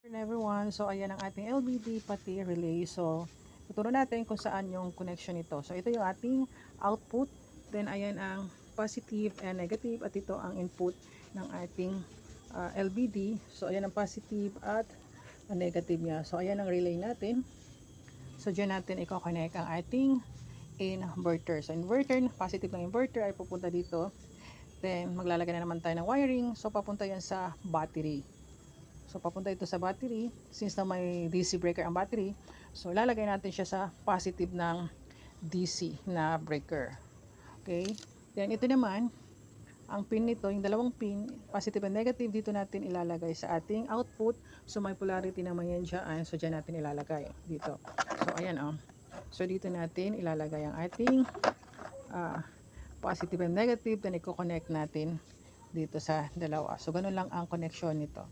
Everyone, so ayan ang ating LVD pati relay. So tuturo natin kung saan yung connection nito. So ito yung ating output, then ayan ang positive and negative, at ito ang input ng ating LVD. So ayan ang positive at ang negative niya. So ayan ang relay natin. So dyan natin i-connect ang ating inverter. So inverter, positive ng inverter ay pupunta dito. Then maglalagay na naman tayo ng wiring. So papunta yan sa battery. So papunta ito sa battery, since na may DC breaker ang battery. So lalagay natin siya sa positive ng DC na breaker. Okay? Then ito naman, ang pin nito, yung dalawang pin, positive and negative, dito natin ilalagay sa ating output. So may polarity naman yan dyan. So dyan natin ilalagay dito. So ayan oh. So dito natin ilalagay ang ating positive and negative. Then i-connect natin dito sa dalawa. So ganun lang ang connection nito.